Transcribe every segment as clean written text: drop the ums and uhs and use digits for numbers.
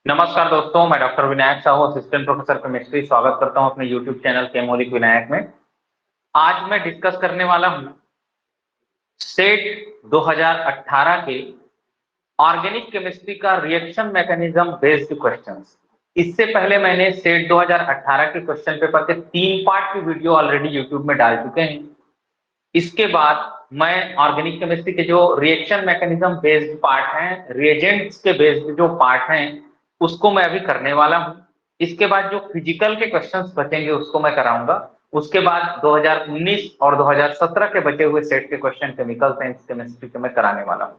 नमस्कार दोस्तों, मैं doctor Vinayak Sahu, assistant professor chemistry. स्वागत करता हूं अपने यूट्यूब चैनल केमोलिक विनायक में। आज मैं डिस्कस करने वाला हूं सेट 2018 के ऑर्गेनिक केमिस्ट्री का रिएक्शन मैकेनिज्म बेस्ड क्वेश्चंस। इससे पहले मैंने सेट 2018 के क्वेश्चन पेपर के 3 पार्ट की वीडियो ऑलरेडी यूट्यूब में डाल चुके हैं। इसके बाद मैं ऑर्गेनिक केमिस्ट्री के जो रिएक्शन मैकेनिज्म बेस्ड पार्ट हैं, रिएजेंट्स के बेस्ड जो पार्ट हैं, उसको मैं अभी करने वाला हूं। इसके बाद जो फिजिकल के क्वेश्चंस बचेंगे उसको मैं कराऊंगा। उसके बाद 2019 और 2017 के बचे हुए सेट के क्वेश्चन केमिकल साइंस केमिस्ट्री के मैं कराने वाला हूं।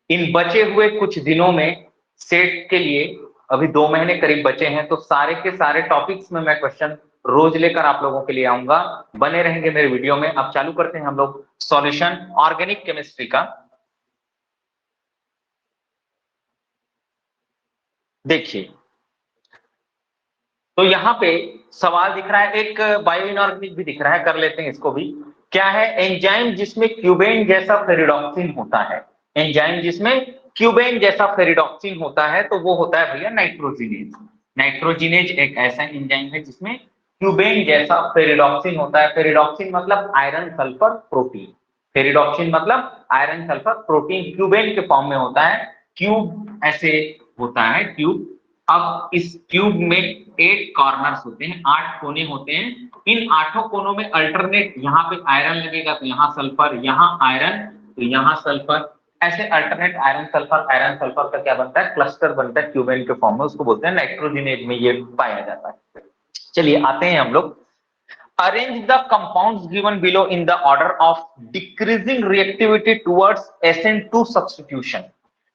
इन बचे हुए कुछ दिनों में सेट के लिए अभी 2 महीने करीब बचे हैं, तो सारे के सारे टॉपिक्स में मैं क्वेश्चन रोज लेकर आप लोगों के लिए आऊंगा। बने रहेंगे मेरे वीडियो में। अब चालू करते हैं हम लोग सॉल्यूशन ऑर्गेनिक केमिस्ट्री का। देखिए, तो यहाँ पे सवाल दिख रहा है, एक बायो इनऑर्गेनिक भी दिख रहा है, कर लेते हैं इसको भी। क्या है? एंजाइम जिसमें क्यूबेन जैसा फेरिडॉक्सिन होता है। एंजाइम जिसमें क्यूबेन जैसा फेरिडॉक्सिन होता है, तो वो होता है भैया नाइट्रोजिनेज। नाइट्रोजिनेज एक ऐसा एंजाइम है जिसमें क्यूबेन जैसा फेरिडॉक्सिन होता है। फेरिडॉक्सिन मतलब आयरन सल्फर प्रोटीन। फेरिडॉक्सिन मतलब आयरन सल्फर प्रोटीन क्यूबेन के फॉर्म में होता है। क्यूब ऐसे होता है, क्यूब। अब इस क्यूब में 8 कॉर्नर्स होते हैं, 8 कोने होते हैं। इन 8 कोनों में अल्टरनेट, यहाँ पे आयरन लगेगा तो यहाँ सल्फर, यहाँ आयरन तो यहाँ सल्फर, ऐसे अल्टरनेट आयरन सल्फर का क्या बनता है? क्लस्टर बनता है क्यूबेन के फॉर्म में। उसको बोलते हैं नाइट्रोजिनेज में ये पाया जाता है। चलिए आते हैं हम लोग। Arrange the compounds given below in the order of decreasing reactivity towards SN2 substitution.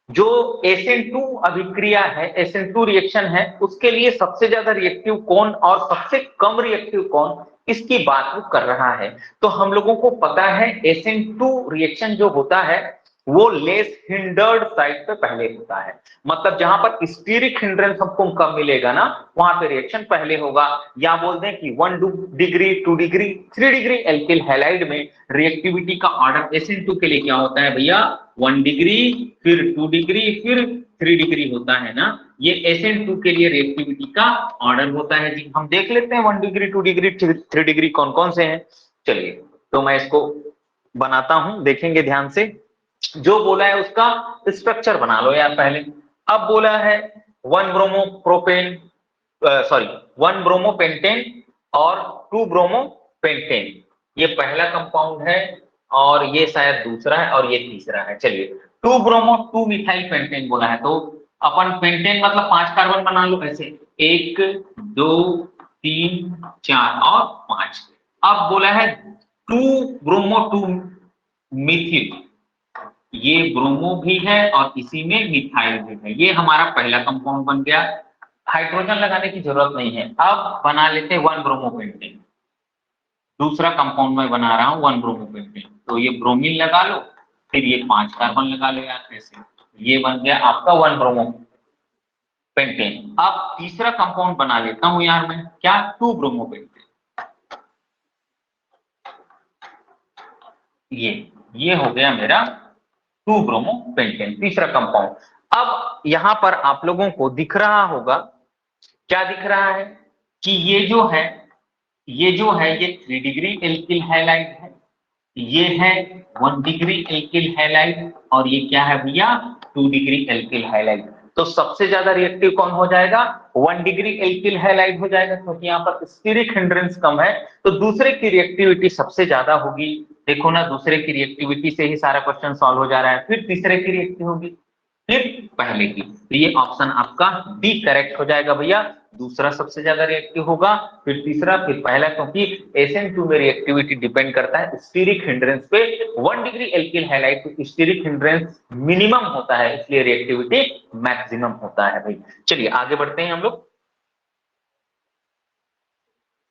जो SN2 अभिक्रिया है, SN2 रिएक्शन है, उसके लिए सबसे ज्यादा रिएक्टिव कौन और सबसे कम रिएक्टिव कौन, इसकी बात वो कर रहा है। तो हम लोगों को पता है SN2 रिएक्शन जो होता है वो लेस हिंडर्ड साइड पे पहले होता है। मतलब जहां पर स्टीरिक हिंड्रेंस हमको कम मिलेगा ना, वहां पे रिएक्शन पहले होगा। या बोल दें कि 1 degree, 2 degree, 3 degree alkyl halide में रिएक्टिविटी का ऑर्डर SN2 के लिए क्या होता है भैया? 1 डिग्री, फिर 2 डिग्री, फिर 3 डिग्री होता है ना। ये SN2 के लिए रिएक्टिविटी का ऑर्डर होता है जी। हम देख लेते हैं 1 डिग्री, 2 डिग्री, 3 डिग्री कौन कौन से हैं। चलिए, तो मैं इसको बनाता हूं, देखेंगे ध्यान से। जो बोला है उसका स्ट्रक्चर बना लो यार पहले। अब बोला है 1 bromo propane, sorry 1 bromo pentane और 2 ब्रोमो पेंटेन। ये पहला कंपाउंड है और ये शायद दूसरा है और ये तीसरा है। चलिए, 2 ब्रोमो 2 मिथाइल पेंटेन बोला है, तो अपन पेंटेन मतलब 5 कार्बन बना लो ऐसे, 1 2 3 4 और 5। अब बोला है 2 ब्रोमो 2 मिथिल, ये ब्रोमो भी है और इसी में मिथाइल भी है। ये हमारा पहला कंपाउंड बन गया। हाइड्रोजन लगाने की जरूरत नहीं है। अब बना लेते हैं 1 ब्रोमो पेंटेन। दूसरा कंपाउंड मैं बना रहा हूं 1 ब्रोमो पेंटेन, तो ये ब्रोमीन लगा लो, फिर ये 5 कार्बन लगा लो यार ऐसे। ये बन गया आपका 1 ब्रोमो पेंटेन। अब तीसरा कंपाउंड बना लेता हूं यार मैं, क्या? 2 ब्रोमो पेंटेन। ये हो गया मेरा 2 ब्रोमो पेंटेन, तीसरा कंपाउंड। अब यहां पर आप लोगों को दिख रहा होगा, क्या दिख रहा है कि ये जो है, ये 3 डिग्री एल्किल हैलाइड है, ये है 1 डिग्री एल्किल हैलाइड, और ये क्या है भैया? 2 डिग्री एल्किल हैलाइड। तो सबसे ज्यादा रिएक्टिव कौन हो जाएगा? 1 डिग्री एल्किल हैलाइड हो जाएगा, क्योंकि यहाँ पर स्टीरिक हिंड्रेंस कम है, तो दूसरे की रिएक्टिविटी सबसे ज्यादा होगी। देखो ना, दूसरे की रिएक्टिविटी से ही सारा क्वेश्चन सॉल्व हो जा रहा है। फिर तीसरे की रिएक्टिव होगी, फिर पहले की। तो ये ऑप्शन आपका डी करेक्ट हो जाएगा भैया। दूसरा सबसे ज्यादा रिएक्टिव होगा, फिर तीसरा, फिर पहला, क्योंकि SN2 में रिएक्टिविटी डिपेंड करता है स्टीरिक हिंड्रेंस पे। 1 डिग्री एल्किल हैलाइड पे स्टीरिक हिंड्रेंस मिनिमम होता है, इसलिए रिएक्टिविटी मैक्सिमम होता है भाई। चलिए आगे बढ़ते हैं हम लोग।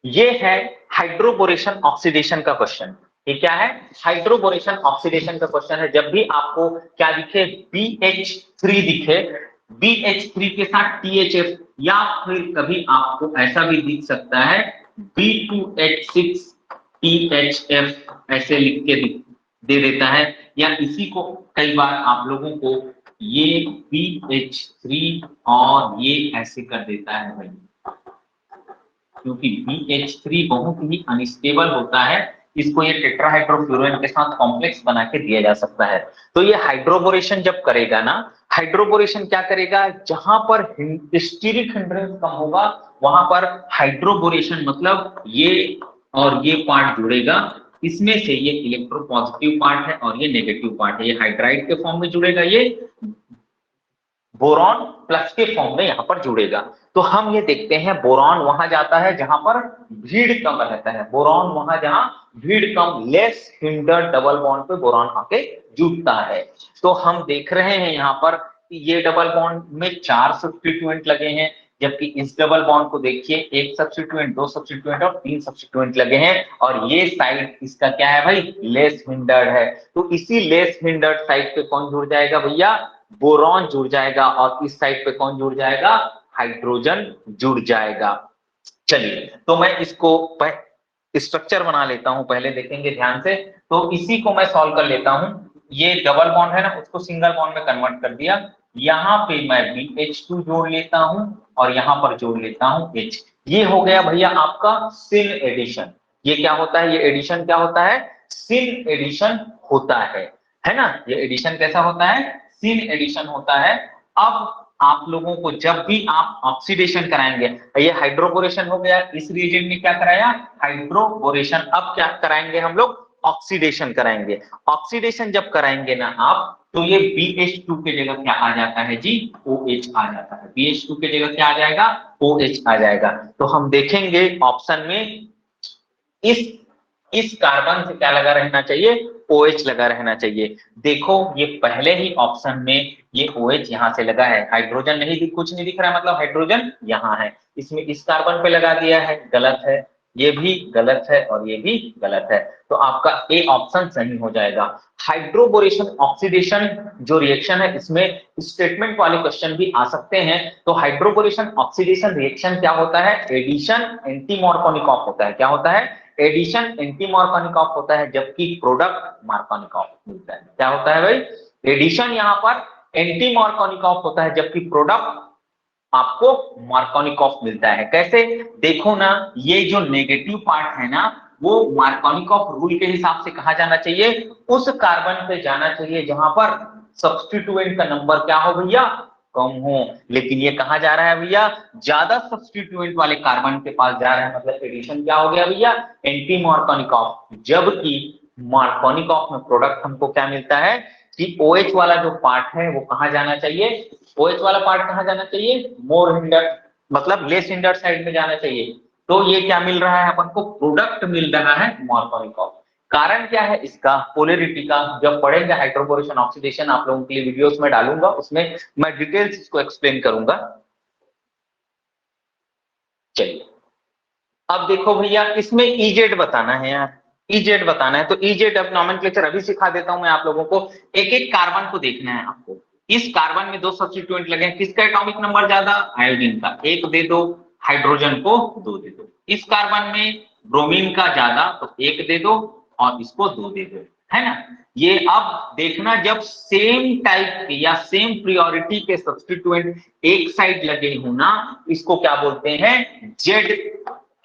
ये है हाइड्रोबोरेशन ऑक्सीडेशन का क्वेश्चन। ये क्या है? हाइड्रोबोरेशन ऑक्सीडेशन का क्वेश्चन है। जब भी आपको क्या दिखे? BH3 दिखे, BH3 के साथ THF, या फिर कभी आपको ऐसा भी दिख सकता है B2H6 THF, ऐसे लिख के दे देता है। या इसी को कई बार आप लोगों को ये BH3 और ये ऐसे कर देता है भाई, क्योंकि BH3 बहुत ही अनस्टेबल होता है, इसको ये टेट्राहाइड्रोफ्लोरोन के साथ कॉम्प्लेक्स बना के दिया जा सकता है। तो ये हाइड्रोबोरेशन जब करेगा ना, हाइड्रोबोरेशन क्या करेगा, जहां पर स्टीरिक हिंड्रेंस कम होगा वहां पर हाइड्रोबोरेशन मतलब ये और ये पार्ट जुड़ेगा, इसमें से ये इलेक्ट्रोपॉजिटिव पार्ट है और ये नेगेटिव पार्ट है, ये हाइड्राइड के फॉर्म में जुड़ेगा, ये बोरॉन प्लस के फॉर्म में यहां पर जुड़ेगा। तो हम ये देखते हैं बोरॉन वहां जाता है जहां पर भीड़ कम रहता है, बोरॉन वहां जहां भीड़ कम, लेस हिंडर डबल बॉन्ड पे बोरॉन आके जुड़ता है। तो हम देख रहे हैं यहाँ पर ये डबल बॉन्ड में 4 सब्स्टिट्यूएंट लगे हैं, जबकि इस डबल बॉन्ड को देखिए 1 सब्स्टिट्यूएंट, 2 सब्स्टिट्यूएंट और 3 सब्स्टिट्यूएंट लगे हैं, और ये साइड इसका क्या है भाई, लेस हिंडर्ड है। तो इसी लेस हिंडर्ड साइड पे कौन जुड़ जाएगा भैया, बोरॉन जुड़ जाएगा, और इस साइड पे कौन जुड़ जाएगा, हाइड्रोजन जुड़ जाएगा। चलिए तो मैं इसको स्ट्रक्चर बना लेता हूं, पहले देखेंगे ध्यान से। तो इसी को मैं सॉल्व कर लेता हूं, ये डबल बॉन्ड है ना, उसको सिंगल बॉन्ड में कन्वर्ट कर दिया, यहां पे मैं BH2 जोड़ लेता हूं और यहां पर जोड़ लेता हूं H। ये हो गया भैया आपका सिन एडिशन। ये क्या होता है, ये एडिशन क्या होता है, सिन एडिशन होता है ना। ये एडिशन कैसा होता है, सिन एडिशन होता है। अब आप लोगों को जब भी आप ऑक्सीडेशन कराएंगे, ये हाइड्रोबोरेशन हो गया, इस रीजन में क्या कराया, हाइड्रोबोरेशन। अब क्या कराएंगे हम लोग, ऑक्सीडेशन कराएंगे। ऑक्सीडेशन जब कराएंगे ना आप, तो ये BH2 के जगह क्या आ जाता है जी, OH आ जाता है। BH2 के जगह क्या आ जाएगा, OH आ जाएगा। तो हम देखेंगे ऑप्शन में इस कार्बन से क्या लगा रहना चाहिए, OH लगा रहना चाहिए। देखो ये पहले ही ऑप्शन में ये OH यहां से लगा है, हाइड्रोजन नहीं कुछ नहीं दिख रहा है, मतलब हाइड्रोजन यहाँ है, इसमें इस कार्बन पे लगा दिया है, गलत है, ये भी गलत है और ये भी गलत है। तो आपका ए ऑप्शन सही हो जाएगा। हाइड्रोबोरेशन ऑक्सीडेशन जो रिएक्शन है, इसमें स्टेटमेंट वाले क्वेश्चन भी आ सकते हैं। तो हाइड्रोबोरेशन ऑक्सीडेशन रिएक्शन क्या होता है, एडिशन एंटी मार्कोनिकॉफ होता है। क्या होता है, एडिशन एंटी मार्कोनिकॉफ होता है, जबकि प्रोडक्ट मार्कोनिकॉफ मिलता है। क्या होता है भाई, एडिशन यहाँ पर एंटी मार्कोनिकॉफ होता है, जबकि प्रोडक्ट आपको मार्कोनिकॉफ मिलता है। कैसे, देखो ना, ये जो नेगेटिव पार्ट है ना, वो मार्कोनिकॉफ रूल के हिसाब से कहा जाना चाहिए, उस कार्बन पे जाना चाहिए जहां पर सब्स्टिट्यूएंट का नंबर क्या हो भैया, कम हो। लेकिन ये कहा जा रहा है भैया, ज्यादा सब्स्टिट्यूएंट वाले कार्बन के पास जा रहा है, मतलब एडिशन क्या हो गया भैया, एंटी मार्कोनिकॉफ। जबकि मार्कोनिकॉफ में प्रोडक्ट हमको क्या मिलता है कि OH वाला जो पार्ट है वो कहां जाना चाहिए, OH वाला पार्ट कहां जाना चाहिए, मोर हिंडर मतलब लेस हिंडर साइड में जाना चाहिए। तो ये क्या मिल रहा है अपन को, प्रोडक्ट मिल रहा है मार्कोनिकॉफ। कारण क्या है इसका, पोलैरिटी का जब पढ़ेंगे हाइड्रोबोरेशन ऑक्सीडेशन, आप लोगों के लिए वीडियोस में डालूंगा, उसमें मैं डिटेल्स इसको एक्सप्लेन करूंगा। चलिए अब देखो भैया, इसमें EZ बताना है यार, EZ बताना है। तो EZ अब नॉमेनक्लेचर अभी सिखा देता हूं मैं आप लोगों को। एक एक कार्बन को देखना है आपको। इस कार्बन में 2 सब्स्टिट्यूएंट लगे हैं, किसका एटॉमिक नंबर ज्यादा, आयोडीन का, 1 दे दो, हाइड्रोजन को 2 दे दो। इस कार्बन में ब्रोमीन का ज्यादा, तो 1 दे दो और इसको 2 दे दो, है ना। ये अब देखना, जब सेम टाइप के या सेम प्रियोरिटी के सब्स्टिट्यूएंट एक साइड लगे हो ना, इसको क्या बोलते हैं, जेड,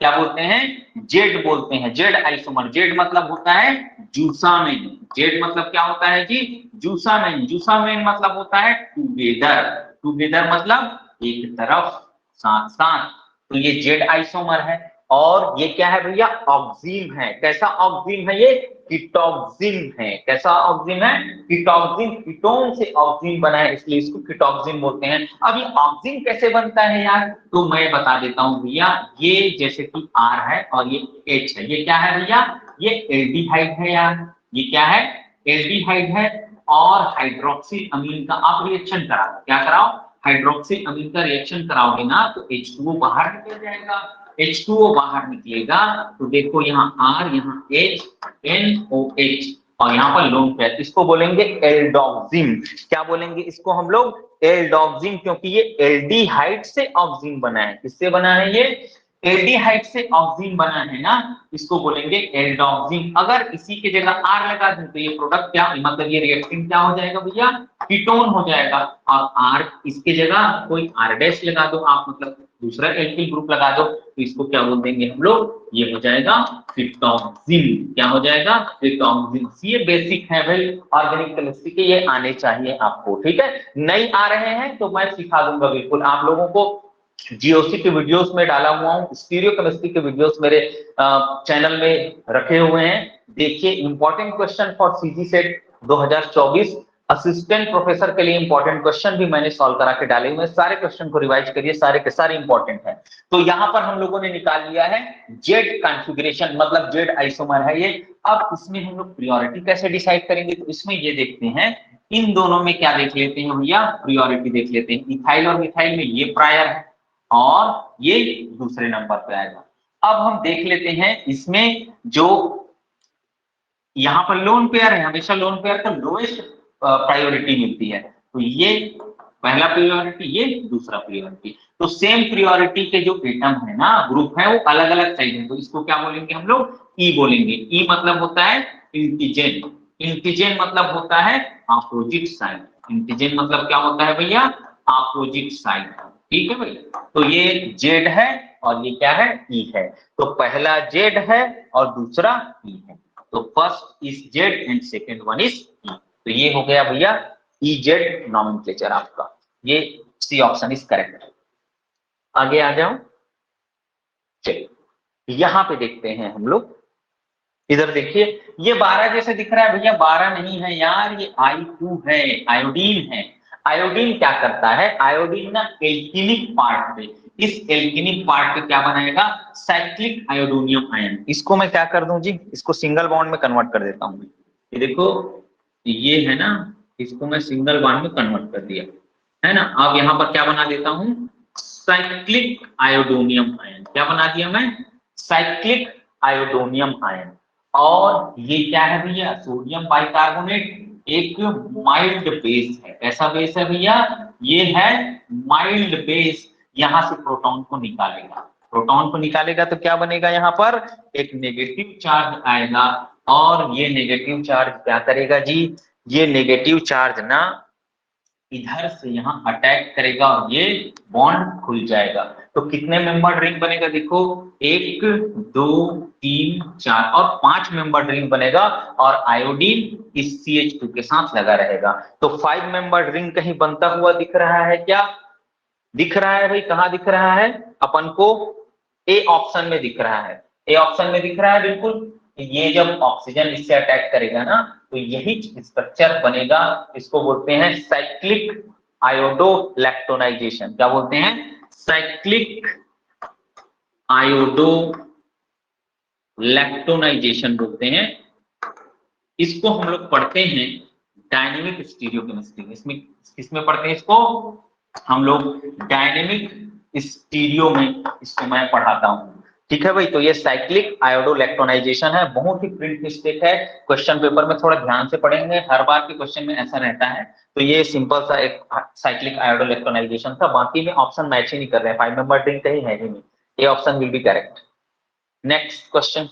क्या बोलते हैं, जेड बोलते हैं, जेड आइसोमर। जेड मतलब होता है जूसामेन, जेड मतलब क्या होता है जी, जूसामेन। जूसामेन मतलब होता है टुगेदर, टुगेदर मतलब एक तरफ, साथ साथ। तो ये जेड आइसोमर है। और ये क्या है भैया, ऑक्सीन है। कैसा ऑक्सीन है ये, कीटोक्सिन है। कैसा ऑक्सीन है, कीटोक्सिन, कीटोन से ऑक्सीन बना है, इसलिए इसको कीटोक्सिन बोलते हैं। अब ये ऑक्सीन कैसे बनता है यार, तो मैं बता देता हूं भैया। ये जैसे कि R है और ये H है, ये क्या है भैया, ये एल्डिहाइड है यार। ये क्या है, एल्डिहाइड है। और हाइड्रोक्सी अमीन का आप रिएक्शन कराओ, क्या कराओ, हाइड्रोक्सी अमीन का रिएक्शन कराओगे ना, तो H2O बाहर निकल जाएगा। H2O बाहर निकलेगा तो देखो यहाँ R, यहाँ H, NOH और यहाँ पर लोन पेयर, इसको बोलेंगे एल्डोक्सिन। क्या बोलेंगे इसको हम लोग, एल्डोक्सिन, क्योंकि ये एल्डिहाइड से ऑक्सीन बना है। किससे बना है ये, एल्डिहाइड से ऑक्सीन बना है ना, इसको बोलेंगे एल्डोक्सिन। अगर इसी के जगह आर लगा दें तो ये प्रोडक्ट क्या, मतलब ये रिएक्टेंट क्या हो जाएगा भैया, कीटोन हो जाएगा। और आर इसके जगह कोई आर डैश लगा दो आप, मतलब दूसरा एल्किल ग्रुप लगा दो, तो इसको क्या बोल देंगे हम लोग, ये हो जाएगा कीटोक्सिन। क्या हो जाएगा, कीटोक्सिन। ये बेसिक है भाई ऑर्गेनिक केमिस्ट्री के, ये आने चाहिए आपको, ठीक है। नहीं आ रहे हैं तो मैं सिखा दूंगा बिल्कुल आप लोगों को। जीओसी के वीडियोस में डाला हुआ हूँ, स्टीरियो केमिस्ट्री के वीडियोस मेरे चैनल में रखे हुए हैं। देखिए, important question for CG set 2024 assistant professor के लिए इंपॉर्टेंट क्वेश्चन भी मैंने सॉल्व करा के डाले हुए हैं। सारे क्वेश्चन को रिवाइज करिए, सारे के सारे इंपॉर्टेंट हैं। तो यहाँ पर हम लोगों ने निकाल लिया है जेड कॉन्फ़िगरेशन, मतलब जेड आइसोमर है ये। अब इसमें हम लोग प्रियोरिटी कैसे डिसाइड करेंगे, तो इसमें ये देखते हैं, इन दोनों में क्या देख लेते हैं भैया, प्रियोरिटी देख लेते हैं। इथाइल और मिथाइल में ये प्रायर है और ये दूसरे नंबर पे आएगा। अब हम देख लेते हैं इसमें जो यहाँ पर लोन पेयर है, हमेशा लोन पेयर का लोएस्ट प्रायोरिटी मिलती है, तो ये पहला प्रायोरिटी, ये दूसरा प्रायोरिटी। तो सेम प्रायोरिटी के जो एटम है ना, ग्रुप है, वो अलग अलग साइड है, तो इसको क्या बोलेंगे हम लोग, ई बोलेंगे। ई मतलब होता है इंटीजन, इंटीजन मतलब होता है अपोजिट साइड। इंटीजन मतलब क्या होता है भैया, अपोजिट साइड, ठीक है भाई। तो ये जेड है और ये क्या है, ई है। तो पहला जेड है और दूसरा ई है। तो first is Z and second one is E. तो ये हो गया भैया ई जेड नॉमेनक्लेचर आपका, ये सी ऑप्शन इज करेक्ट। आगे आ जाओ, चलिए यहां पे देखते हैं हम लोग। इधर देखिए, ये 12 जैसे दिख रहा है भैया, 12 नहीं है यार, ये I2 है, आयोडीन है। आयोडीन क्या करता है, आयोडीन ना एल्किनिक पार्ट पे, इस एल्किनिक पार्ट पे क्या बनाएगा, साइक्लिक आयोडोनियम आयन। इसको मैं क्या कर दूं जी, इसको सिंगल बॉन्ड में कन्वर्ट कर देता हूं। ये देखो, ये है ना, इसको मैं सिंगल बॉन्ड में कन्वर्ट कर दिया है ना। अब यहाँ पर क्या बना देता हूं, साइक्लिक आयोडोनियम आयन। क्या बना दिया मैं, साइक्लिक आयोडोनियम आयन। और ये क्या है भैया, सोडियम बाइकार्बोनेट, एक माइल्ड बेस है। कैसा बेस है भैया, ये है माइल्ड बेस। यहां से प्रोटॉन को निकालेगा, प्रोटॉन को निकालेगा तो क्या बनेगा, यहाँ पर एक नेगेटिव चार्ज आएगा। और ये नेगेटिव चार्ज क्या करेगा जी, ये नेगेटिव चार्ज ना इधर से यहाँ अटैक करेगा और ये बॉन्ड खुल जाएगा। तो कितने मेंबर रिंग बनेगा, देखो 1 2 3 4 और 5 मेंबर रिंग बनेगा। और आयोडीन इस CH2 के साथ लगा रहेगा। तो 5 मेंबर रिंग कहीं बनता हुआ दिख रहा है क्या, दिख रहा है भाई, कहाँ दिख रहा है अपन को, ए ऑप्शन में दिख रहा है, ए ऑप्शन में दिख रहा है बिल्कुल। ये जब ऑक्सीजन इससे अटैक करेगा ना, तो यही स्ट्रक्चर बनेगा। इसको बोलते हैं साइक्लिक आयोडोलैक्टोनाइजेशन। क्या बोलते हैं, साइक्लिक आयोडोलैक्टोनाइजेशन बोलते हैं। इसको हम लोग पढ़ते हैं डायनेमिक स्टीरियोकेमिस्ट्री में। इसमें किसमें पढ़ते हैं इसको, हम लोग डायनेमिक स्टीरियो में इसको मैं पढ़ाता हूं, ठीक है भाई। तो ये साइक्लिक आयोडोलैक्टोनाइजेशन है, बहुत ही प्रिंट मिस्टेक है, क्वेश्चन पेपर में थोड़ा ध्यान से पढ़ेंगे, हर बार के क्वेश्चन में ऐसा रहता है। तो ये सिंपल सा एक साइक्लिक आयोडोलैक्टोनाइजेशन था, बाकी में ऑप्शन मैच ही नहीं कर रहे हैं, 5 मेंबर रिंग कहीं है ही नहीं, ये option will be correct. Next question,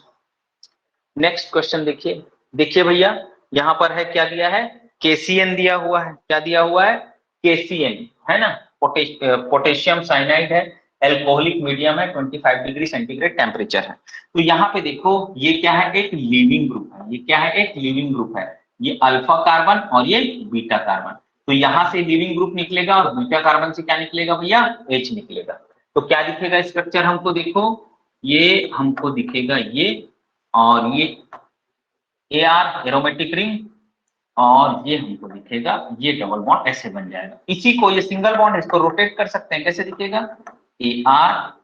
next question देखिए, देखिए भैया यहाँ पर है, क्या दिया है, KCN दिया हुआ है। क्या दिया हुआ है, KCN है ना, पोटेशियम साइनाइड है, एल्कोहलिक मीडियम है, 25 डिग्री सेंटीग्रेड टेम्परेचर है। तो यहाँ पे देखो, ये क्या है, एक लिविंग ग्रुप है। ये क्या है, एक लिविंग ग्रुप है। ये अल्फा कार्बन और ये बीटा कार्बन। तो यहाँ से लिविंग ग्रुप निकलेगा और बीटा कार्बन से क्या निकलेगा भैया, H निकलेगा। तो क्या दिखेगा स्ट्रक्चर हमको, देखो ये हमको दिखेगा ये, और ये AR एरोमेटिक रिंग, और ये हमको दिखेगा ये डबल बॉन्ड, ऐसे बन जाएगा। इसी को, ये सिंगल बॉन्ड, इसको रोटेट कर सकते हैं, कैसे दिखेगा, AR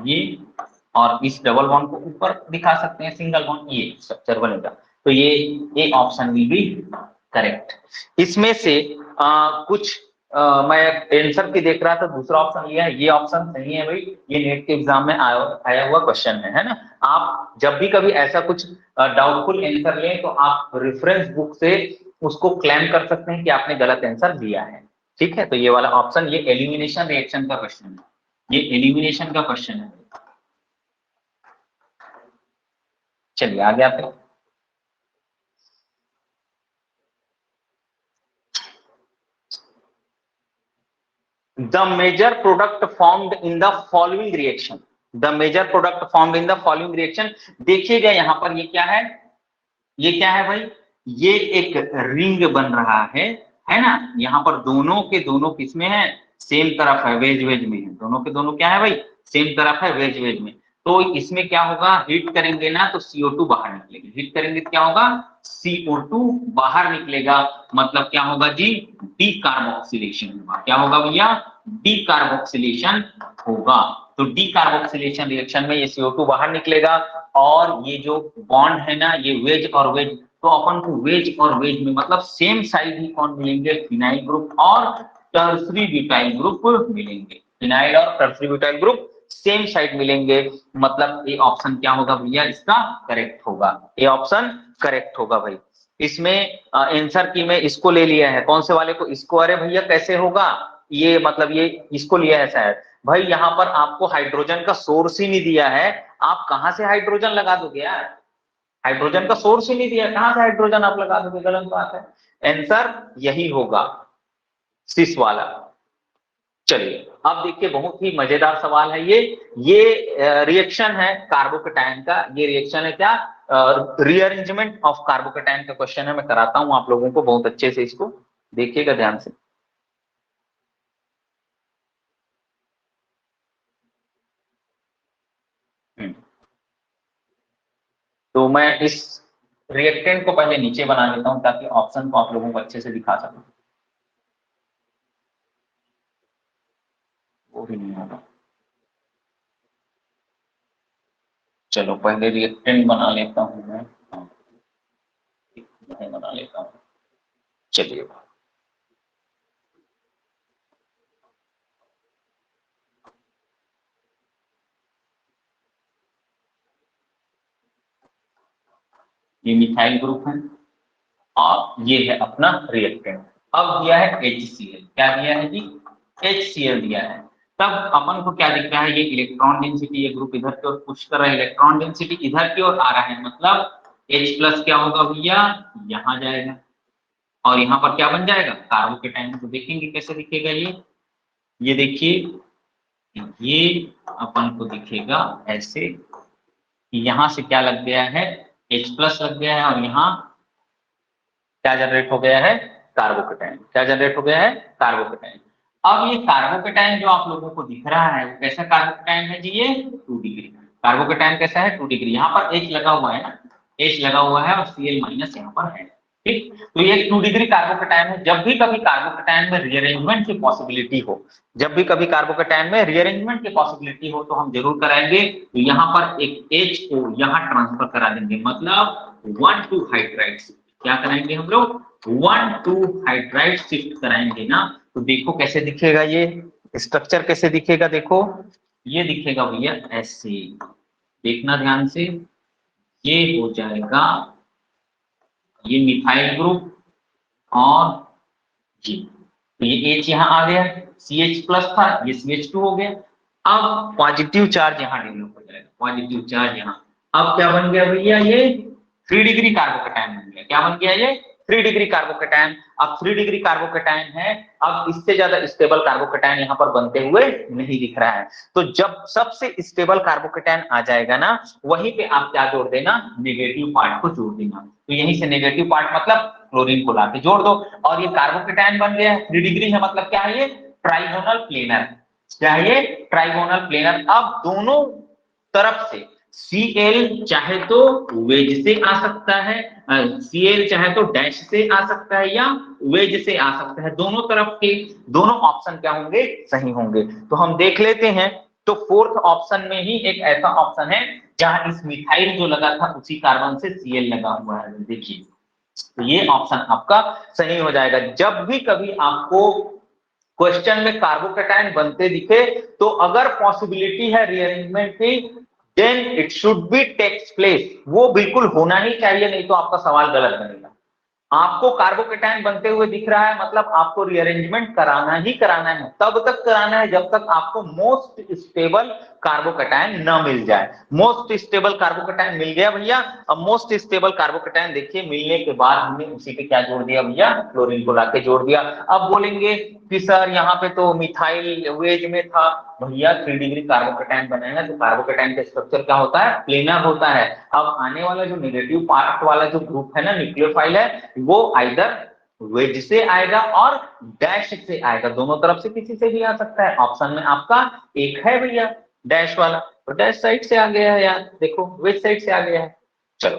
ये, और इस डबल बॉन्ड को ऊपर दिखा सकते हैं सिंगल बॉन्ड, ये स्ट्रक्चर बनेगा। तो ये ऑप्शन विल बी करेक्ट। इसमें से कुछ मैं आंसर की देख रहा था, दूसरा ऑप्शन ये है, ये ऑप्शन सही है भाई, ये नेट के एग्जाम में आया हुआ क्वेश्चन है ना। आप जब भी कभी ऐसा कुछ डाउटफुल आंसर लें तो आप रेफरेंस बुक से उसको क्लेम कर सकते हैं कि आपने गलत आंसर दिया है। ठीक है, तो ये वाला ऑप्शन, ये एलिमिनेशन रिएक्शन का क्वेश्चन है, ये एलिमिनेशन का क्वेश्चन है। चलिए आगे आते हैं। The major product formed in the following reaction, the major product formed in the following reaction। देखिएगा यहाँ पर ये क्या है, ये क्या है भाई, ये एक रिंग बन रहा है ना। यहाँ पर दोनों के दोनों किसमें है, सेम तरफ है, वेज वेज में है, दोनों के दोनों क्या है भाई, सेम तरफ है, वेज वेज में। तो इसमें क्या होगा, हीट करेंगे ना तो CO2 बाहर निकलेगी, हीट करेंगे तो क्या होगा, CO2 बाहर निकलेगा, मतलब क्या होगा जी, डी कार्बोक्सिलेशन होगा। क्या होगा भैया, डी कार्बोक्सिलेशन होगा। तो डी कार्बोक्सिलेशन रिएक्शन में ये CO2 बाहर निकलेगा, और ये जो बॉन्ड है ना, ये वेज और वेज, तो अपन को वेज और वेज में मतलब सेम साइड ही कौन मिलेंगे, फिनाइल ग्रुप और टर्सरी ब्यूटाइल ग्रुप मिलेंगे, फिनाइल और tertiary butyl group same side मिलेंगे। मतलब ये ऑप्शन क्या होगा भैया, इसका करेक्ट होगा, ये ऑप्शन करेक्ट होगा भाई। इसमें आंसर की में इसको ले लिया है, कौन से वाले को, इसको। अरे भैया कैसे होगा ये, मतलब ये इसको लिया है शायद भाई, यहाँ पर आपको हाइड्रोजन का सोर्स ही नहीं दिया है, आप कहां से हाइड्रोजन लगा दोगे यार, हाइड्रोजन का सोर्स ही नहीं दिया, कहां से हाइड्रोजन आप लगा दोगे, गलत बात है। आंसर यही होगा, सिस वाला। चलिए अब देखिए, बहुत ही मजेदार सवाल है ये रिएक्शन है कार्बोकेटायन का, ये रिएक्शन है क्या, रीअरेंजमेंट ऑफ कार्बोकेटायन का क्वेश्चन है। मैं कराता हूं आप लोगों को बहुत अच्छे से, इसको देखिएगा ध्यान से। तो मैं इस रिएक्टेंट को पहले नीचे बना लेता हूं ताकि ऑप्शन को आप लोगों को अच्छे से दिखा सकूं, वो भी नहीं होगा। चलो पहले रिएक्टेंट बना लेता हूं मैं, बना लेता हूं। चलिए ये मिथाइल ग्रुप है और ये है अपना रिएक्टेंट। अब दिया है HCl, क्या दिया है जी, HCl दिया है। तब अपन को क्या दिख रहा है, ये इलेक्ट्रॉन डेंसिटी, ये ग्रुप इधर की ओर पुश कर रहा है, इलेक्ट्रॉन डेंसिटी इधर की ओर आ रहा है, मतलब H+ क्या होगा भैया, यहां जाएगा, और यहाँ पर क्या बन जाएगा, कार्बोकेटायन। तो देखेंगे कैसे दिखेगा ये देखिए, ये अपन को दिखेगा ऐसे, यहां से क्या लग गया है, H+ लग गया है, और यहाँ क्या जनरेट हो गया है, कार्बोकेटायन। क्या जनरेट हो गया है, कार्बोकेटायन। अब ये कार्बोकेटायन जो आप लोगों को दिख रहा है, वो कैसा कार्बोकेटायन है जी, ये 2 डिग्री कार्बोकेटायन। कैसा है, 2 डिग्री, यहाँ पर H लगा हुआ है ना, H लगा हुआ है, और Cl- यहाँ पर है। ठीक, तो ये 2 डिग्री कार्बोकेटायन है। जब भी कभी कार्बोकेटायन में रीअरेंजमेंट की पॉसिबिलिटी हो, जब भी कभी कार्बोकेटायन में रीअरेंजमेंट की पॉसिबिलिटी हो, तो हम जरूर कराएंगे। तो यहाँ पर एक H को यहाँ ट्रांसफर करा देंगे, मतलब 1 to हाइड्राइड्स, क्या कराएंगे हम लोग, 1 to हाइड्राइड शिफ्ट कराएंगे ना। तो देखो कैसे दिखेगा ये स्ट्रक्चर, कैसे दिखेगा, देखो ये दिखेगा भैया ऐसे, देखना ध्यान से, ये हो जाएगा ये मिथाइल ग्रुप, और जी, तो ये H यहाँ आ गया, CH+ था, ये CH2 हो गया। अब पॉजिटिव चार्ज यहाँ डेवलप हो जाएगा, पॉजिटिव चार्ज यहाँ। अब क्या बन गया भैया, ये 3 डिग्री कार्बोकेटायन बन गया। क्या बन गया ये, 3 डिग्री कार्बोकेटायन। अब 3 डिग्री कार्बोकेटायन है, अब इससे ज्यादा स्टेबल कार्बोकेटायन यहाँ पर बनते हुए नहीं दिख रहा है। तो जब सबसे स्टेबल कार्बोकेटायन आ जाएगा ना, वहीं पे आप क्या जोड़ देना, नेगेटिव पार्ट को जोड़ देना। तो यहीं से नेगेटिव पार्ट मतलब क्लोरीन को लाके जोड़ दो, और ये कार्बोकेटायन बन गया। 3 डिग्री है, मतलब क्या है, ये ट्राइगोनल प्लेनर, क्या है ये, ट्राइगोनल प्लेनर। अब दोनों तरफ से Cl चाहे तो वेज से आ सकता है, Cl चाहे तो डैश से आ सकता है, या वेज से आ सकता है, दोनों तरफ के दोनों ऑप्शन क्या होंगे, सही होंगे। तो हम देख लेते हैं। तो 4th ऑप्शन में ही एक ऐसा ऑप्शन है जहां इस मिथाइल जो लगा था उसी कार्बन से Cl लगा हुआ है, देखिए। तो ये ऑप्शन आपका सही हो जाएगा। जब भी कभी आपको क्वेश्चन में कार्बोकेटाइन बनते दिखे तो अगर पॉसिबिलिटी है रीअरेंजमेंट की, then it should be takes place, वो बिल्कुल होना ही चाहिए, नहीं तो आपका सवाल गलत बनेगा। आपको कार्बोकेटाइन बनते हुए दिख रहा है, मतलब आपको रीअरेंजमेंट कराना ही कराना है, तब तक कराना है जब तक आपको मोस्ट स्टेबल कार्बोकेटाइन न मिल जाए। मोस्ट स्टेबल कार्बोकेटाइन मिल गया भैया। अब मोस्ट स्टेबल कार्बोकेटाइन देखिए मिलने के बाद हमने उसी पे क्या जोड़ दिया भैया, क्लोरीन को लाके जोड़ दिया। अब बोलेंगे कि सर यहाँ पे तो मिथाइल वेज में था, भैया 3 डिग्री कार्बोकेटाइन बनाएगा तो कार्बोकेटाइन का स्ट्रक्चर क्या होता है, प्लेनर होता है। अब आने वाला जो नेगेटिव पार्ट वाला जो ग्रुप है ना, न्यूक्लियोफाइल है, वो आइदर वेज से आएगा और डैश से आएगा, दोनों तरफ से किसी से भी आ सकता है। ऑप्शन में आपका एक है भैया डैश वाला, तो डैश साइड से आ गया है यार, देखो वेज साइड से आ गया है। चलो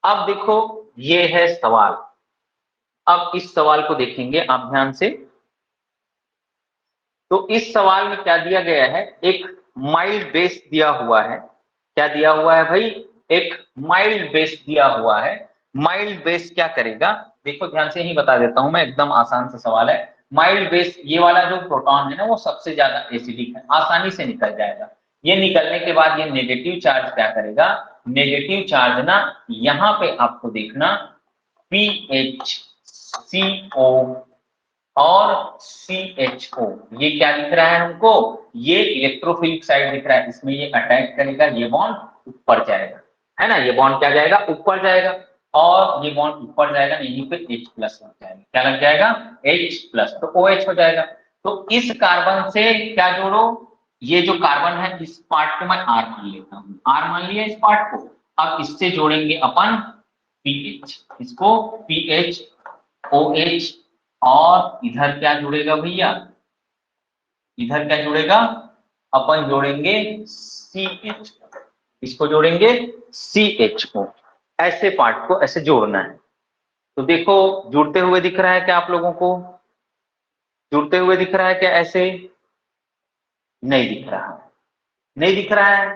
अब देखो ये है सवाल। अब इस सवाल को देखेंगे आप ध्यान से। तो इस सवाल में क्या दिया गया है, एक माइल्ड बेस दिया हुआ है। क्या दिया हुआ है भाई, एक माइल्ड बेस दिया हुआ है। माइल्ड बेस क्या करेगा, देखो ध्यान से ही बता देता हूं मैं, एकदम आसान सा सवाल है। माइल्ड बेस, ये वाला जो प्रोटॉन है ना वो सबसे ज्यादा एसिडिक है, आसानी से निकल जाएगा। ये निकलने के बाद ये नेगेटिव चार्ज क्या करेगा, नेगेटिव चार्ज ना यहाँ पे आपको देखना PHCO और CHO, ये क्या दिख रहा है हमको, ये इलेक्ट्रोफिलिक साइड दिख रहा है, इसमें ये अटैक करेगा, ये बॉन्ड ऊपर जाएगा, है ना, ये बॉन्ड क्या जाएगा, ऊपर जाएगा, और ये बॉन्ड ऊपर जाएगा, यहीं पे H प्लस लग जाएगा, क्या लग जाएगा, H प्लस, तो OH हो जाएगा। तो इस कार्बन से क्या जोड़ो, ये जो कार्बन है इस पार्ट को मैं R मान लेता हूँ, R मान लिया इस पार्ट को। अब इससे जोड़ेंगे अपन PH, इसको PH OH, और इधर क्या जुड़ेगा भैया, इधर क्या जुड़ेगा, अपन जोड़ेंगे CH, इसको जोड़ेंगे CHO, ऐसे पार्ट को ऐसे जोड़ना है। तो देखो जुड़ते हुए दिख रहा है क्या आप लोगों को, जुड़ते हुए दिख रहा है क्या, ऐसे नहीं दिख रहा है, नहीं दिख रहा है।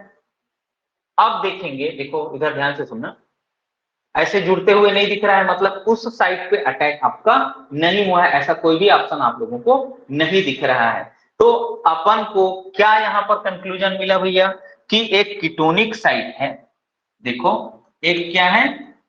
अब देखेंगे, देखो इधर ध्यान से सुनना, ऐसे जुड़ते हुए नहीं दिख रहा है, मतलब उस साइड पे अटैक आपका नहीं हुआ है, ऐसा कोई भी ऑप्शन आप लोगों को नहीं दिख रहा है। तो अपन को क्या यहां पर कंक्लूजन मिला भैया, कि एक कीटोनिक साइट है, देखो एक क्या है,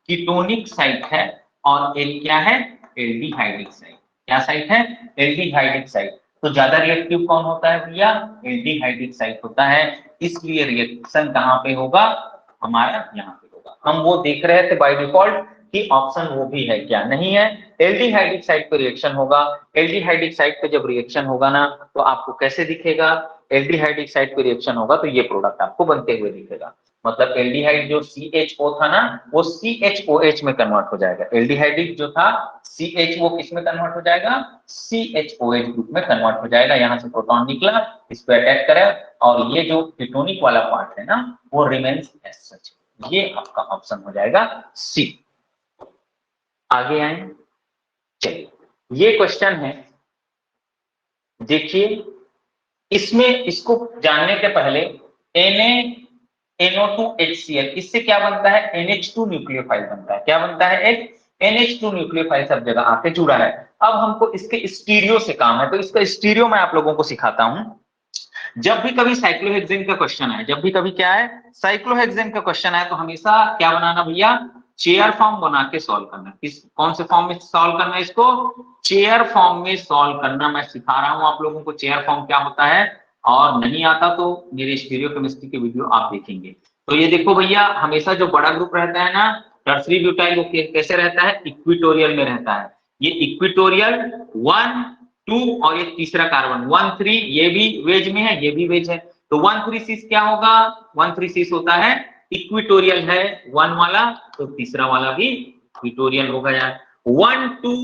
कीटोनिक साइट है, और एक क्या है, एल्डिहाइडिक साइट। क्या साइट है, एल्डिहाइडिक साइट। तो ज्यादा रिएक्टिव कौन होता है भैया, एल्डिहाइडिक साइट होता है, इसलिए रिएक्शन कहां पे होगा, हमारा यहाँ पे होगा। हम वो देख रहे थे बाय डिफॉल्ट कि ऑप्शन वो भी है क्या, नहीं है, एल्डिहाइडिक साइट पे रिएक्शन होगा। एल्डिहाइडिक साइट पे जब रिएक्शन होगा ना तो आपको कैसे दिखेगा, एल्डिहाइडिक साइट पे रिएक्शन होगा तो ये प्रोडक्ट आपको बनते हुए दिखेगा। मतलब एल्डिहाइड जो CHO था ना वो CHOH में कन्वर्ट हो जाएगा, एल्डिहाइडिक जो था CH वो किस में कन्वर्ट हो जाएगा, CHOH ग्रुप में कन्वर्ट हो जाएगा। यहाँ से प्रोटॉन निकला, इस पे अटैक करे, और ये जो कीटोनिक वाला पार्ट है ना वो रिमेन्स एज सच। ये आपका ऑप्शन हो जाएगा C। आगे आए, चलिए ये क्वेश्चन है, देखिए इसमें इसको जानने के पहले NaNO2HCl, इससे क्या बनता है, NH2 न्यूक्लियोफाइल बनता है। क्या बनता है, एक NH2 न्यूक्लियोफाइल सब जगह आके जुड़ा है। अब हमको इसके स्टीरियो से काम है, तो इसका स्टीरियो मैं आप लोगों को सिखाता हूं। जब भी कभी साइक्लोहेक्सेन का क्वेश्चन है, जब भी कभी क्या है, साइक्लोहेक्सेन का क्वेश्चन है, तो हमेशा क्या बनाना भैया, चेयर फॉर्म बना के सॉल्व करना। किस कौन से फॉर्म में सॉल्व करना है, इसको चेयर फॉर्म में सॉल्व करना। मैं सिखा रहा हूं आप लोगों को चेयर फॉर्म क्या होता है, और नहीं आता तो मेरे स्टीरियो केमिस्ट्री के वीडियो आप देखेंगे। तो ये देखो भैया, हमेशा जो बड़ा ग्रुप रहता है ना टर्सरी ब्यूटाइल, वो कैसे रहता है, इक्विटोरियल में रहता है। ये इक्विटोरियल 1 2 और ये तीसरा कार्बन 1 3, ये भी वेज में है, ये भी वेज है। तो 1 3 6 क्या होगा, 1 3 6 होता है इक्विटोरियल है 1 वाला, तो तीसरा वाला भी इक्विटोरियल होगा यार। 1 2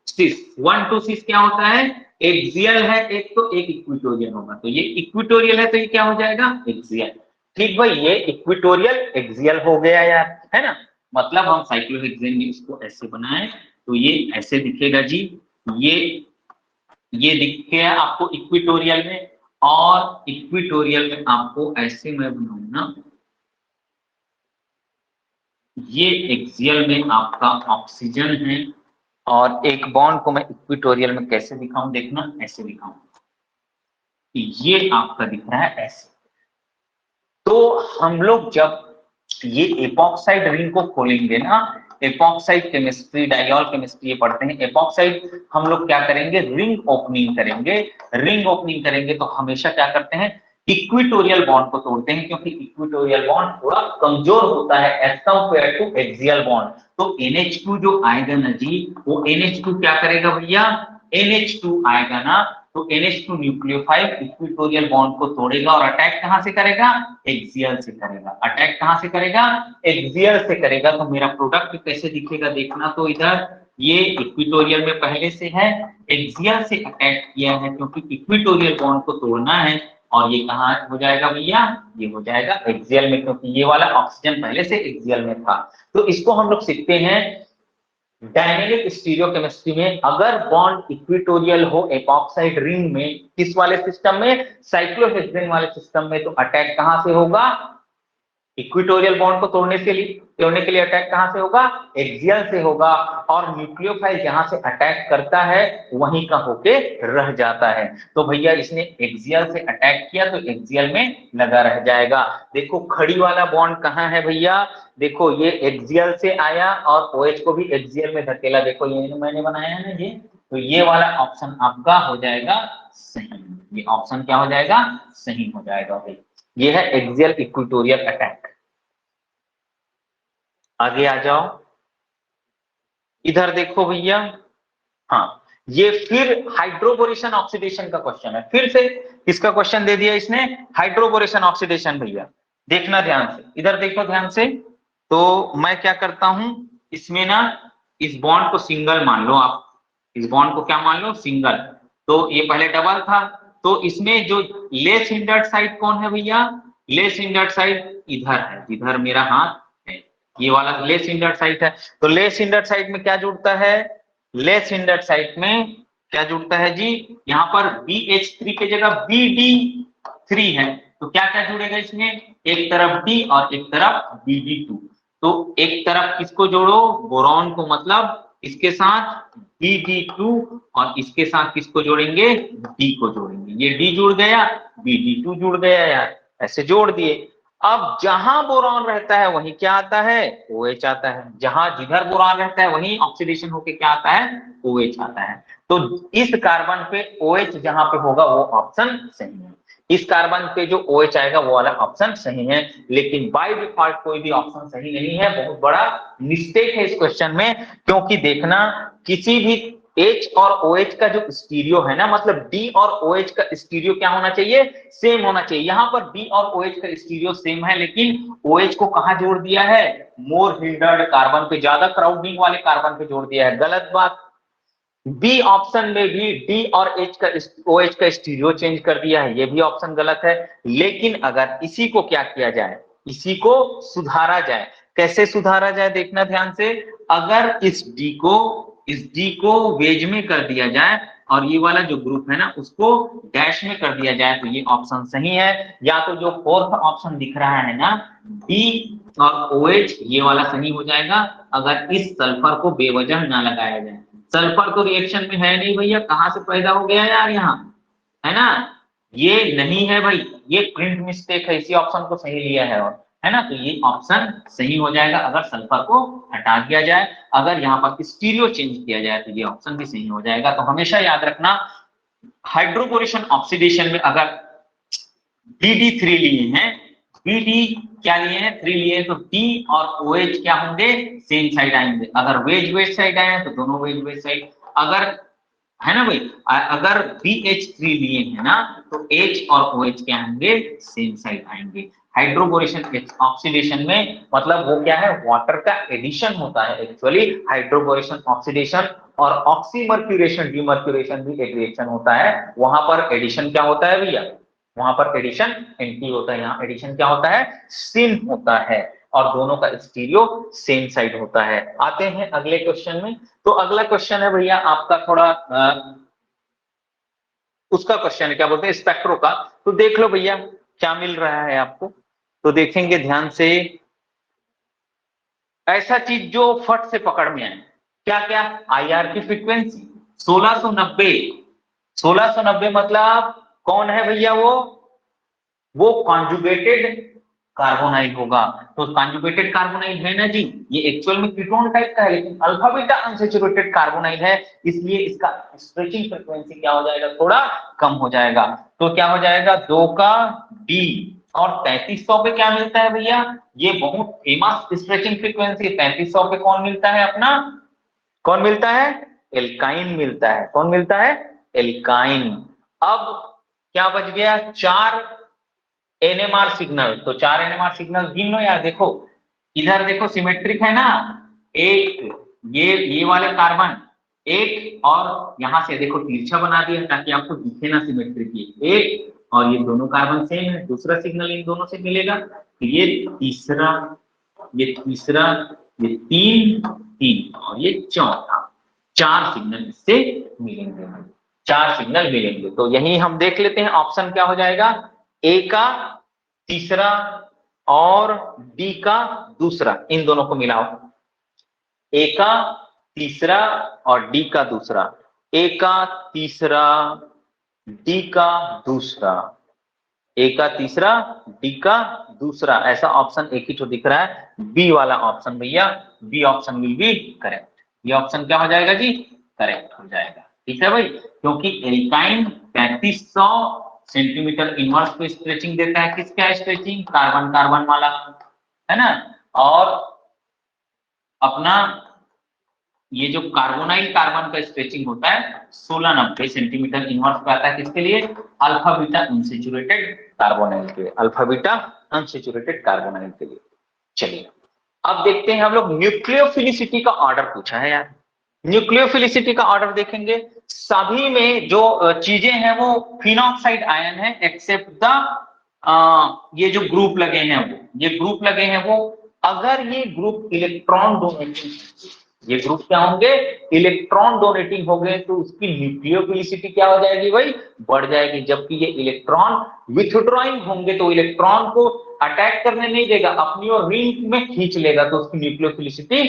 6, 1 2 6 क्या होता है, एक्सियल है एक, तो एक इक्विटोरियल होगा, तो ये इक्विटोरियल है तो ये क्या हो जाएगा, एक्सियल। ठीक भाई, ये इक्विटोरियल एक्सियल हो गया यार, है ना। मतलब हम साइक्लोहेक्सेन में इसको ऐसे बनाए तो ये ऐसे दिखेगा जी, ये दिख गया आपको इक्विटोरियल में, और इक्विटोरियल में आपको ऐसे मैं बनाऊंगा, ये एक्सियल में आपका ऑक्सीजन है, और एक बॉन्ड को मैं इक्विटोरियल में कैसे दिखाऊं, देखना ऐसे दिखाऊं, ये आपका दिख रहा है ऐसे। तो हम लोग जब ये एपॉक्साइड रिंग को खोलेंगे ना, एपॉक्साइड केमिस्ट्री, डाइऑल केमिस्ट्री ये पढ़ते हैं, एपॉक्साइड हम लोग क्या करेंगे, रिंग ओपनिंग करेंगे। रिंग ओपनिंग करेंगे तो हमेशा क्या करते हैं, इक्विटोरियल बॉन्ड को तोड़ते हैं, क्योंकि इक्विटोरियल बॉन्ड थोड़ा कमजोर होता है as compare to axial bond. तो NH2 जो आएगा ना जी, वो NH2 क्या करेगा भैया, NH2 आएगा ना, तो NH2 न्यूक्लियोफाइल इक्विटोरियल बॉन्ड को तोड़ेगा और अटैक कहां से करेगा, एक्सियल से करेगा। अटैक कहां से करेगा, एक्सियल से करेगा। तो मेरा प्रोडक्ट कैसे दिखेगा देखना, तो इधर ये इक्विटोरियल में पहले से है, एक्सियल से अटैक किया है क्योंकि इक्विटोरियल बॉन्ड को तोड़ना है, और ये कहाँ हो जाएगा भैया, ये हो जाएगा एक्सियल में, क्योंकि ये वाला ऑक्सीजन पहले से एक्सियल में था। तो इसको हम लोग सीखते हैं डायनेमिक स्टीरियोकेमिस्ट्री में। अगर बॉन्ड इक्विटोरियल हो एपॉक्साइड रिंग में, किस वाले सिस्टम में, साइक्लोहेक्सेन वाले सिस्टम में, तो अटैक कहां से होगा, इक्विटोरियल बॉन्ड को तोड़ने के लिए अटैक कहां से होगा, एक्सियल से होगा। और न्यूक्लियोफाइल जहां से अटैक करता है वहीं का होके रह जाता है। तो भैया इसने एक्सियल से अटैक किया तो एक्सियल में लगा रह जाएगा। देखो खड़ी वाला बॉन्ड कहां है भैया, देखो ये एक्सियल से आया और OH को भी एक्सियल में धकेला, देखो ये मैंने बनाया है ना ये, तो ये वाला ऑप्शन आपका हो जाएगा सही, ये ऑप्शन क्या हो जाएगा, सही हो जाएगा भाई। ये है एक्सियल इक्विटोरियल अटैक। आगे आ जाओ, इधर देखो भैया, हाँ ये फिर हाइड्रोबोरेशन ऑक्सीडेशन का क्वेश्चन है, फिर से किसका क्वेश्चन दे दिया इसने, हाइड्रोबोरेशन ऑक्सीडेशन। भैया देखना ध्यान से, इधर देखो ध्यान से। तो मैं क्या करता हूं, इसमें ना इस बॉन्ड को सिंगल मान लो आप, इस बॉन्ड को क्या मान लो, सिंगल। तो ये पहले डबल था, तो इसमें जो लेस हिंडर्ड साइड कौन है भैया, लेस हिंडर्ड साइड इधर है, जिधर मेरा हाथ है, ये वाला लेस हिंडर्ड साइड है। तो लेस हिंडर्ड साइड में क्या जुड़ता है, लेस हिंडर्ड साइड में क्या जुड़ता है जी, यहाँ पर BH3 की जगह BD3 है, तो क्या क्या जुड़ेगा इसमें, एक तरफ D और एक तरफ BD2। तो एक तरफ किसको जोड़ो, बोरॉन को, मतलब इसके साथ BD2, और इसके साथ किसको जोड़ेंगे, D को जोड़ेंगे। ये D जुड़ गया, BD2 जुड़ गया यार, ऐसे जोड़ दिए। अब जहां बोरॉन रहता है वहीं क्या आता है, OH आता है, जहां जिधर बोरॉन रहता है वहीं ऑक्सीडेशन होके क्या आता है, OH आता है। तो इस कार्बन पे OH जहां पे होगा वो ऑप्शन सही है, इस कार्बन पे जो OH आएगा वो वाला ऑप्शन सही है। लेकिन बाय डिफॉल्ट कोई भी ऑप्शन सही नहीं है, बहुत बड़ा मिस्टेक है इस क्वेश्चन में। क्योंकि देखना किसी भी H और OH का जो स्टीरियो है ना, मतलब D और OH का स्टीरियो क्या होना चाहिए, सेम होना चाहिए। यहाँ पर D और OH का स्टीरियो सेम है, लेकिन OH को कहां जोड़ दिया है, मोर हिंडर्ड कार्बन पे, ज्यादा क्राउडिंग वाले कार्बन पे जोड़ दिया है, गलत बात। बी ऑप्शन में भी डी और OH का स्टीरियो चेंज कर दिया है, ये भी ऑप्शन गलत है। लेकिन अगर इसी को क्या किया जाए, इसी को सुधारा जाए, कैसे सुधारा जाए देखना ध्यान से। अगर इस डी को वेज में कर दिया जाए और ये वाला जो ग्रुप है ना उसको डैश में कर दिया जाए, तो ये ऑप्शन सही है। या तो जो फोर्थ ऑप्शन दिख रहा है ना, डी और OH, ये वाला सही हो जाएगा अगर इस सल्फर को बेवजह ना लगाया जाए। सल्फर तो रिएक्शन में है नहीं भैया, कहां से पैदा हो गया यार यहाँ, है ना, ये नहीं है भाई, ये प्रिंट मिस्टेक है, इसी ऑप्शन को सही लिया है, और है ना, तो ये ऑप्शन सही हो जाएगा अगर सल्फर को हटा दिया जाए। अगर यहाँ पर स्टीरियो चेंज किया जाए तो ये ऑप्शन भी सही हो जाएगा। तो हमेशा याद रखना, हाइड्रोबोरेशन ऑक्सीडेशन में अगर BD3 लिए हैं, BD क्या लिए हैं, 3 लिए हैं, तो D और OH क्या होंगे, सेम साइड आएंगे। अगर वेज वेज साइड आए हैं तो दोनों वेज वेज साइड, अगर, है ना भाई, अगर BH3 लिए हैं ना तो H और OH क्या होंगे, सेम साइड आएंगे। हाइड्रोबोरेशन ऑक्सीडेशन में मतलब वो क्या है, वाटर का एडिशन होता है एक्चुअली हाइड्रोबोरेशन ऑक्सीडेशन। और ऑक्सीमर्क्यूरेशन डीमर्क्यूरेशन भी एक रिएक्शन होता है, वहां पर एडिशन क्या होता है भैया, वहां पर एडिशन एंटी होता है, यहाँ एडिशन क्या होता है, सिन होता है, और दोनों का स्टीरियो सेम साइड होता है। आते हैं अगले क्वेश्चन में। तो अगला क्वेश्चन है भैया आपका थोड़ा उसका क्वेश्चन है, क्या बोलते हैं, स्पेक्ट्रो का। तो देख लो भैया क्या मिल रहा है आपको, तो देखेंगे ध्यान से, ऐसा चीज जो फट से पकड़ में आए, क्या क्या, IR की फ्रीक्वेंसी 1690। 1690 मतलब कौन है भैया वो कॉन्जुगेटेड कार्बोनाइल होगा। तो कॉन्जुगेटेड कार्बोनाइल है ना जी, ये एक्चुअल में कीटोन टाइप का है लेकिन अल्फा बीटा अनसैचुरेटेड कार्बोनाइल है, इसलिए इसका स्ट्रेचिंग फ्रीक्वेंसी क्या हो जाएगा, थोड़ा कम हो जाएगा। तो क्या हो जाएगा 2 का D, और 3300 पे क्या मिलता है भैया, ये बहुत फेमस स्ट्रेचिंग फ्रीक्वेंसी। 3300 पे कौन मिलता है अपना, कौन मिलता है, एल्काइन मिलता है। कौन मिलता है, एल्काइन। अब क्या बच गया, 4 NMR सिग्नल। तो 4 NMR सिग्नल गिन लो यार, देखो इधर देखो सिमेट्रिक है ना, एक ये वाले कार्बन एक, और यहां से देखो तिरछा बना दिया ताकि आपको दिखे ना सिमेट्रिक, ये एक और ये दोनों कार्बन सेम है, दूसरा सिग्नल इन दोनों से मिलेगा। तो ये तीसरा, ये तीसरा, ये तीन तीन और ये चौथा, 4 सिग्नल इससे मिलेंगे, 4 सिग्नल मिलेंगे। तो यही हम देख लेते हैं ऑप्शन क्या हो जाएगा, ए का तीसरा और डी का दूसरा, इन दोनों को मिलाओ, ए का तीसरा और डी का दूसरा, ए का तीसरा डी का दूसरा, ए का तीसरा डी का दूसरा, ऐसा ऑप्शन एक ही तो दिख रहा है, बी वाला ऑप्शन भैया, B option will be correct. ये ऑप्शन क्या हो जाएगा जी, करेक्ट हो जाएगा। ठीक है भाई, क्योंकि एल्काइन 3500 सेंटीमीटर इनवर्स पे स्ट्रेचिंग देता है, किसका स्ट्रेचिंग, कार्बन कार्बन वाला, है ना। और अपना ये जो कार्बोनाइल कार्बन का स्ट्रेचिंग होता है 1690 सेंटीमीटर इनवर्स पे आता है, किसके लिए, अल्फा बीटा अनसैचुरेटेड कार्बोनाइल के, अल्फा बीटा अनसैचुरेटेड कार्बोनाइल के लिए। चलिए अब देखते हैं हम लोग, न्यूक्लियोफिलिसिटी का ऑर्डर पूछा है यार। न्यूक्लियोफिलिसिटी का ऑर्डर देखेंगे, सभी में जो चीजें हैं वो फिनॉक्साइड आयन है, एक्सेप्ट द ये जो ग्रुप लगे हैं वो, ये ग्रुप लगे हैं वो, अगर ये ग्रुप इलेक्ट्रॉन डोनेटिंग, ये ग्रुप क्या होंगे, इलेक्ट्रॉन डोनेटिंग हो गए, तो उसकी न्यूक्लियोफिलिसिटी क्या हो जाएगी भाई, बढ़ जाएगी। जबकि ये इलेक्ट्रॉन विथड्रॉइंग होंगे तो इलेक्ट्रॉन को अटैक करने नहीं देगा, अपनी और रिंग में खींच लेगा, तो उसकी न्यूक्लियोफिलिसिटी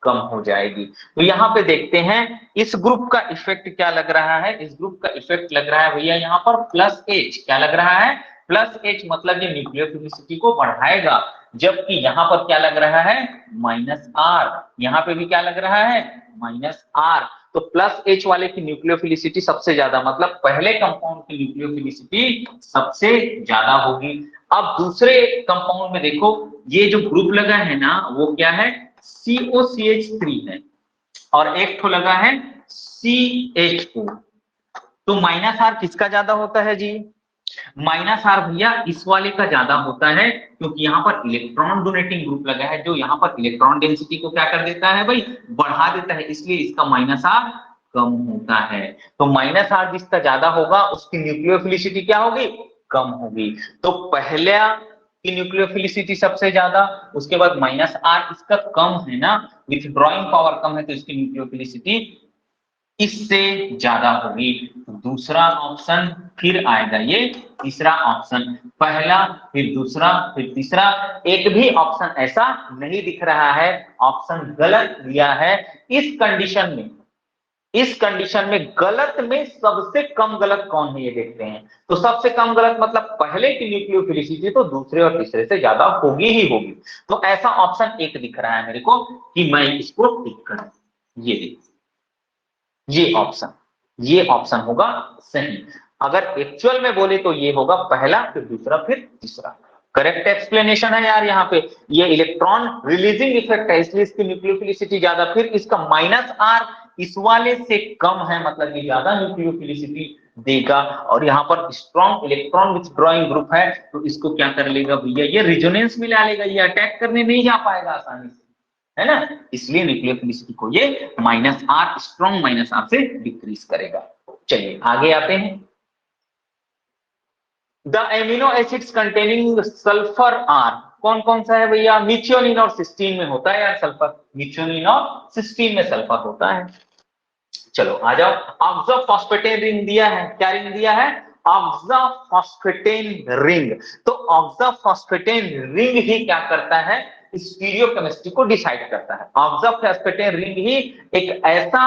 कम हो जाएगी। तो यहाँ पे देखते हैं इस ग्रुप का इफेक्ट क्या लग रहा है, इस ग्रुप का इफेक्ट लग रहा है भैया यहाँ पर +H, क्या लग रहा है, +H, मतलब ये न्यूक्लियोफिलिसिटी को बढ़ाएगा। जबकि यहाँ पर क्या लग रहा है, -R, यहाँ पे भी क्या लग रहा है, -R। तो +H वाले की न्यूक्लियोफिलिसिटी सबसे ज्यादा, मतलब पहले कंपाउंड की न्यूक्लियोफिलिसिटी सबसे ज्यादा होगी। अब दूसरे कंपाउंड में देखो, ये जो ग्रुप लगा है ना वो क्या है, COCH3 है, और एक तो लगा है CH2। तो -R किसका ज्यादा होता है जी, -R भैया इस वाले का ज्यादा होता है, क्योंकि यहाँ पर इलेक्ट्रॉन डोनेटिंग ग्रुप लगा है, जो यहाँ पर इलेक्ट्रॉन डेंसिटी को क्या कर देता है भाई, बढ़ा देता है, इसलिए इसका -R कम होता है। तो -R जिसका ज्यादा होगा उसकी न्यूक्लियोफिलिसिटी क्या होगी, कम होगी। तो पहला की न्यूक्लियोफिलिसिटी सबसे ज्यादा, उसके बाद -R इसका कम है ना, विथड्रॉइंग पावर कम है, तो इसकी न्यूक्लियोफिलिसिटी इससे ज्यादा होगी। दूसरा ऑप्शन फिर आएगा, ये तीसरा ऑप्शन, पहला फिर दूसरा फिर तीसरा, एक भी ऑप्शन ऐसा नहीं दिख रहा है, ऑप्शन गलत दिया है। इस कंडीशन में, इस कंडीशन में गलत में सबसे कम गलत कौन है ये देखते हैं। तो सबसे कम गलत मतलब पहले की न्यूक्लियोफिलिसिटी तो दूसरे और तीसरे से ज्यादा होगी ही होगी। तो ऐसा ऑप्शन एक दिख रहा है मेरे को कि मैं इसको टिक करूं, ये देखिए, ये ऑप्शन होगा सही। अगर एक्चुअल में बोले तो ये होगा पहला फिर दूसरा फिर तीसरा। करेक्ट एक्सप्लेनेशन है यार, यहाँ पे ये इलेक्ट्रॉन रिलीजिंग इफेक्ट है, इसलिए इसकी न्यूक्लियोफिलिसिटी ज्यादा, फिर इसका -R इस वाले से कम है, मतलब ये ज्यादा न्यूक्लियोफिलिसिटी देगा। और यहाँ पर स्ट्रॉन्ग इलेक्ट्रॉन विथड्रॉइंग ग्रुप है, तो इसको क्या कर लेगा भैया, ये रिजोनेंस में ला लेगा, ये अटैक करने नहीं जा पाएगा आसानी से, है ना। इसलिए न्यूक्लियोफिलिसिटी को ये -R, स्ट्रॉन्ग -R से डिक्रीज करेगा। चलिए आगे आते हैं, the amino acids containing sulphur are, कौन कौन सा है भैया, मिथियोनिन और सिस्टीन में होता है यार सल्फर, मिथियोनिन और सिस्टीन में सल्फर होता है। चलो आ जाओ, ऑक्सोफॉस्फेटेन रिंग दिया है, क्या रिंग दिया है, ऑक्सोफॉस्फेटेन रिंग। तो ऑक्सोफॉस्फेटेन रिंग ही क्या करता है, स्टीरियोकेमिस्ट्री को डिसाइड करता है। ऑक्साफॉस्फेटेन रिंग ही एक ऐसा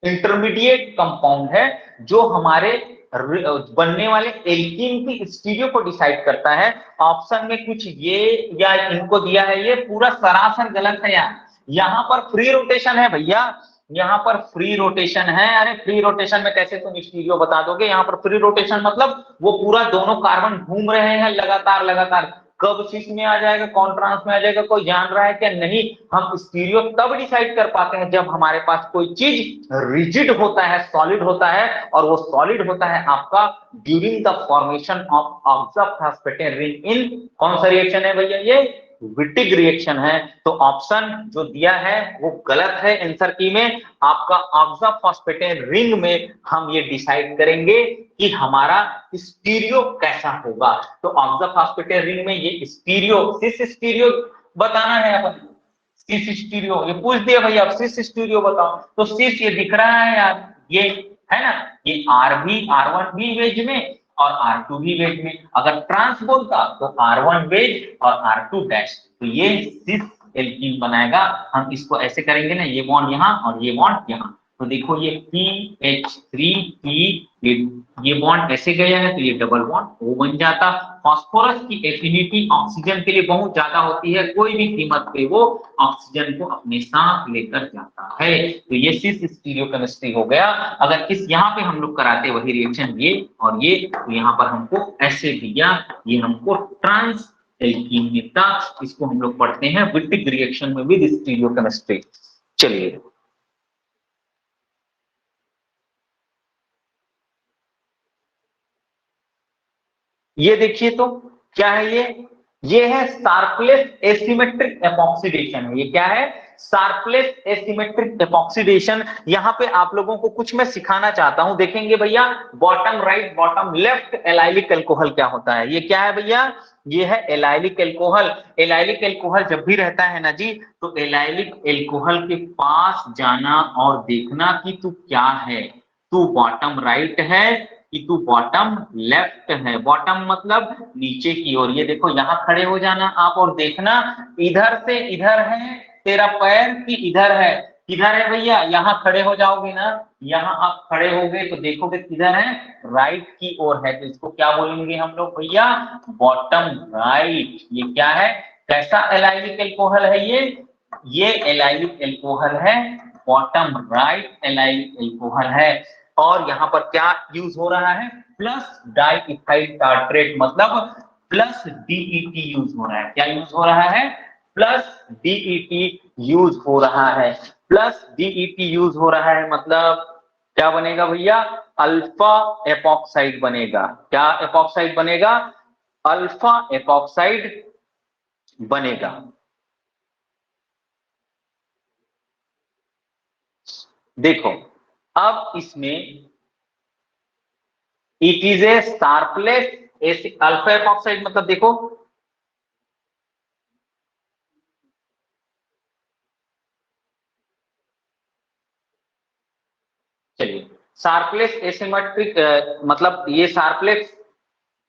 इंटरमीडिएट कंपाउंड है जो हमारे बनने वाले एल्कीन की स्टीरियो को डिसाइड करता है। ऑप्शन में कुछ ये या इनको दिया है, ये पूरा सरासर गलत है यार। यहां पर फ्री रोटेशन है भैया, यहां पर फ्री रोटेशन है। अरे फ्री रोटेशन में कैसे तुम स्टीरियो बता दोगे? यहां पर फ्री रोटेशन मतलब वो पूरा दोनों कार्बन घूम रहे हैं लगातार लगातार। कब सिस में आ जाएगा, कौन ट्रांस में आ जाएगा, कोई जान रहा है क्या? नहीं। हम स्टीरियो तब डिसाइड कर पाते हैं जब हमारे पास कोई चीज रिजिड होता है, सॉलिड होता है, और वो सॉलिड होता है आपका during the formation of oxaphosphetane ring in कौन सा रिएक्शन है भैया? ये विटिग रिएक्शन है। तो ऑप्शन जो दिया है वो गलत है आंसर की में। आपका ऑक्साफॉस्फेटेन रिंग में हम ये डिसाइड करेंगे कि हमारा स्टीरियो कैसा होगा। तो ऑक्साफॉस्फेटेन रिंग में ये स्टीरियो, सिस स्टीरियो बताना है अपन। सिस स्टीरियो ये पूछ दिया भैया, अब सिस स्टीरियो बताओ। तो सिस ये दिख रहा है यार, ये है ना, ये R1 भी वेज में और R2 भी वेज में। अगर ट्रांस बोलता तो R1 वेज और R2 डैश। तो ये सिस एल्कीन बनाएगा। हम इसको ऐसे करेंगे ना, ये बॉन्ड यहाँ और ये बॉन्ड यहाँ। तो देखो ये PH3P, ये बॉन्ड ऐसे गया है तो ये डबल बॉन्ड O बन जाता। फास्फोरस की एफिनिटी ऑक्सीजन के लिए बहुत ज्यादा होती है, कोई भी कीमत पे वो ऑक्सीजन को अपने साथ लेकर जाता है। तो ये सिस स्टीरियोकेमिस्ट्री हो गया। अगर इस यहाँ पे हम लोग कराते वही रिएक्शन ये और ये, तो यहाँ पर हमको ऐसे दिया, ये हमको ट्रांस एल्कीन मिलता। इसको हम लोग पढ़ते हैं विटिग रिएक्शन में विद स्टीरियोकेमिस्ट्री। चलिए ये देखिए तो क्या है ये है शार्पलेस एसिमेट्रिक एपॉक्सीडेशन है। ये क्या है? Sharpless asymmetric एपॉक्सीडेशन। यहाँ पे आप लोगों को कुछ मैं सिखाना चाहता हूं, देखेंगे भैया। Bottom right bottom left allylic alcohol क्या होता है? ये क्या है भैया? ये है एलाइलिक अल्कोहल। एलाइलिक अल्कोहल जब भी रहता है ना जी, तो एलाइलिक अल्कोहल के पास जाना और देखना कि तू क्या है, तू बॉटम राइट है कि तू बॉटम लेफ्ट है। बॉटम मतलब नीचे की ओर। ये देखो यहाँ खड़े हो जाना आप और देखना इधर से इधर है तेरा पैर कि इधर है। किधर है भैया? यहाँ खड़े हो जाओगे ना, यहाँ आप खड़े हो गए तो देखोगे किधर है, राइट की ओर है। तो इसको क्या बोलेंगे हम लोग भैया? Bottom right. ये क्या है? कैसा एलाइलिक अल्कोहल है ये एलाइलिक अल्कोहल है, बॉटम राइट एलाइलिक अल्कोहल है। और यहाँ पर क्या यूज हो रहा है? प्लस डाइइथाइल टार्ट्रेट, मतलब प्लस डीईटी यूज हो रहा है। क्या यूज हो रहा है? प्लस डीईटी यूज हो रहा है। प्लस डीईटी यूज हो रहा है मतलब क्या बनेगा भैया? अल्फा एपॉक्साइड बनेगा। क्या एपॉक्साइड बनेगा? अल्फा एपॉक्साइड बनेगा। देखो अब इसमें it is a Sharpless alpha epoxide मतलब देखो चलिए शार्पलेस एसिमेट्रिक मतलब ये शार्पलेस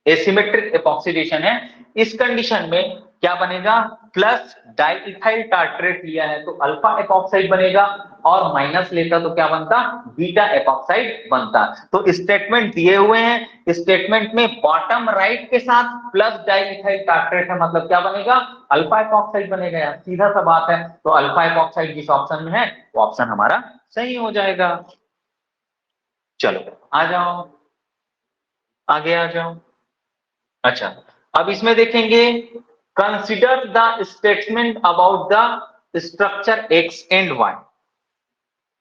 एसिमेट्रिक एपॉक्सीडेशन है। इस कंडीशन में क्या बनेगा? प्लस डाइइथाइल टार्ट्रेट लिया है तो अल्फा एपॉक्साइड बनेगा, और माइनस लेता तो क्या बनता? बीटा एपॉक्साइड बनता। तो स्टेटमेंट दिए हुए हैं, स्टेटमेंट में बॉटम राइट के साथ प्लस डाइइथाइल टार्ट्रेट है मतलब क्या बनेगा? अल्फा एपॉक्साइड बनेगा यार, सीधा सा बात है। तो अल्फा एपॉक्साइड जिस ऑप्शन में है वो ऑप्शन हमारा सही हो जाएगा। चलो आ जाओ, आगे आ जाओ। अच्छा अब इसमें देखेंगे consider the statement about the structure X and Y.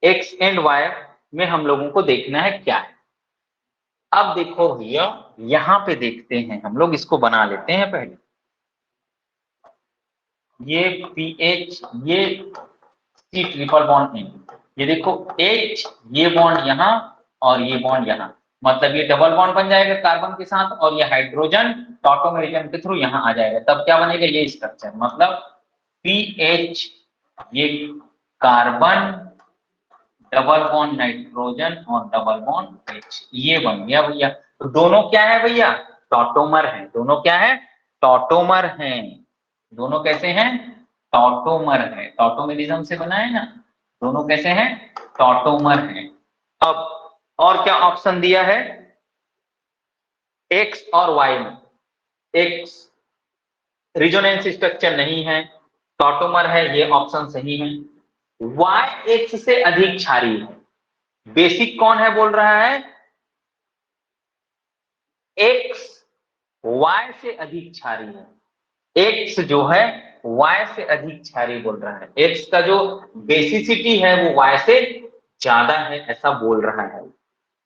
X and Y में हम लोगों को देखना है क्या है। अब देखो भैया यहां पे देखते हैं हम लोग, इसको बना लेते हैं पहले। ये पीएच, ये सी ट्रिपल बॉन्ड नहीं, ये देखो एच, ये बॉन्ड यहाँ और ये बॉन्ड यहाँ, मतलब ये डबल बॉन्ड बन जाएगा कार्बन के साथ, और ये हाइड्रोजन टॉटोमेरिजन के थ्रू यहाँ आ जाएगा। तब क्या बनेगा? ये स्ट्रक्चर मतलब पीएच, ये कार्बन, डबल बॉन्ड नाइट्रोजन और डबल बॉन्ड एच, ये बन गया भैया। तो दोनों क्या है भैया? टॉटोमर है। दोनों क्या है? टॉटोमर हैं। दोनों कैसे हैं? टॉटोमर है, टॉटोमेरिज्म से बना है ना, दोनों कैसे हैं? टॉटोमर है। अब और क्या ऑप्शन दिया है? एक्स और वाई में एक्स रिजोनेंस स्ट्रक्चर नहीं है, टॉटोमर है, ये ऑप्शन सही है। वाई एक्स से अधिक क्षारीय है, बेसिक कौन है बोल रहा है? एक्स वाई से अधिक क्षारीय है, एक्स जो है वाई से अधिक क्षारीय बोल रहा है, एक्स का जो बेसिसिटी है वो वाई से ज्यादा है ऐसा बोल रहा है।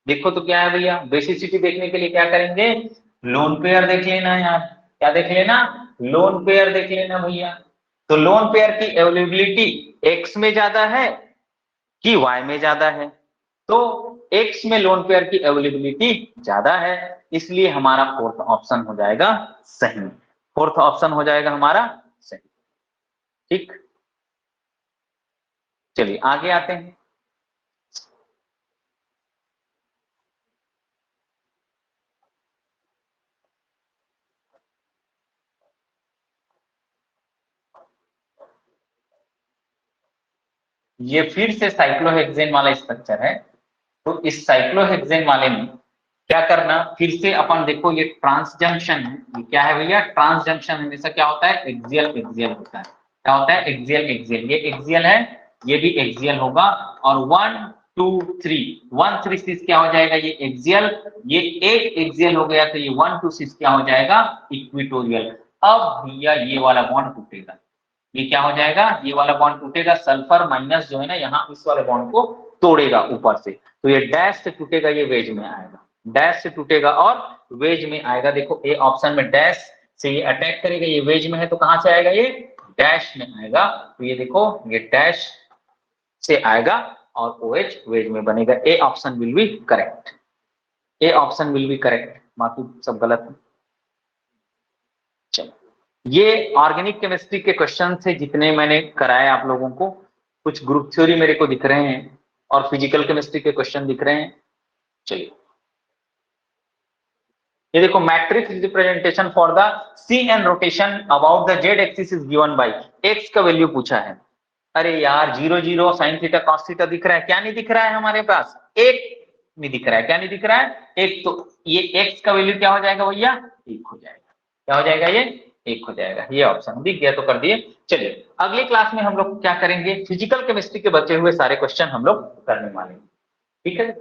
देखो तो क्या है भैया, बेसिसिटी देखने के लिए क्या करेंगे? लोन पेयर देख लेना यार, क्या देख लेना? लोन पेयर देख लेना भैया। तो लोन पेयर की अवेलेबिलिटी एक्स में ज्यादा है कि वाई में ज्यादा है? तो एक्स में लोन पेयर की अवेलेबिलिटी ज्यादा है, इसलिए हमारा फोर्थ ऑप्शन हो जाएगा सही। फोर्थ ऑप्शन हो जाएगा हमारा सही। ठीक, चलिए आगे आते हैं। ये फिर से साइक्लोहेक्सेन वाला स्ट्रक्चर है। तो इस साइक्लोहेक्सेन वाले में क्या करना, फिर से अपन देखो ये ट्रांस जंक्शन है, ये क्या है भैया? ट्रांस जंक्शन हमेशा क्या होता है? एक्सियल एक्सियल होता है। क्या होता है? Axial axial. ये एक्सियल है, ये भी एक्सियल होगा। और 1 2 3 1 3 6 क्या हो जाएगा? ये एक्सियल, ये एक एक्सियल हो गया, तो ये 1 2 6 क्या हो जाएगा? इक्वेटोरियल। अब भैया ये वाला बॉन्ड टूटेगा, ये क्या हो जाएगा? ये वाला बॉन्ड टूटेगा, सल्फर माइनस जो है ना यहाँ इस वाले बॉन्ड को तोड़ेगा ऊपर से, तो ये डैश से टूटेगा, ये वेज में आएगा, डैश से टूटेगा और वेज में आएगा। देखो ए ऑप्शन में डैश से ये अटैक करेगा, ये वेज में है तो कहां से आएगा? ये डैश में आएगा। तो ये देखो ये डैश से आएगा और OH वेज में बनेगा। A option will be correct, A option will be correct, बाकी सब गलत है। चलो, ये ऑर्गेनिक केमिस्ट्री के क्वेश्चन से जितने मैंने कराए आप लोगों को, कुछ ग्रुप थ्योरी मेरे को दिख रहे हैं और फिजिकल केमिस्ट्री के क्वेश्चन दिख रहे हैं। चलिए ये देखो, matrix representation for the C n rotation about the z axis is given by, x का वैल्यू पूछा है। अरे यार 0 0 साइन थीटा कॉस थीटा दिख रहा है, क्या नहीं दिख रहा है हमारे पास? एक नहीं दिख रहा है, क्या नहीं दिख रहा है? एक। तो ये एक्स का वैल्यू क्या हो जाएगा भैया? एक हो जाएगा। क्या हो जाएगा? ये एक हो जाएगा। ये ऑप्शन दिख गया तो कर दिए। चलिए अगली क्लास में हम लोग क्या करेंगे? फिजिकल केमिस्ट्री के बचे हुए सारे क्वेश्चन हम लोग करने वाले हैं। ठीक है।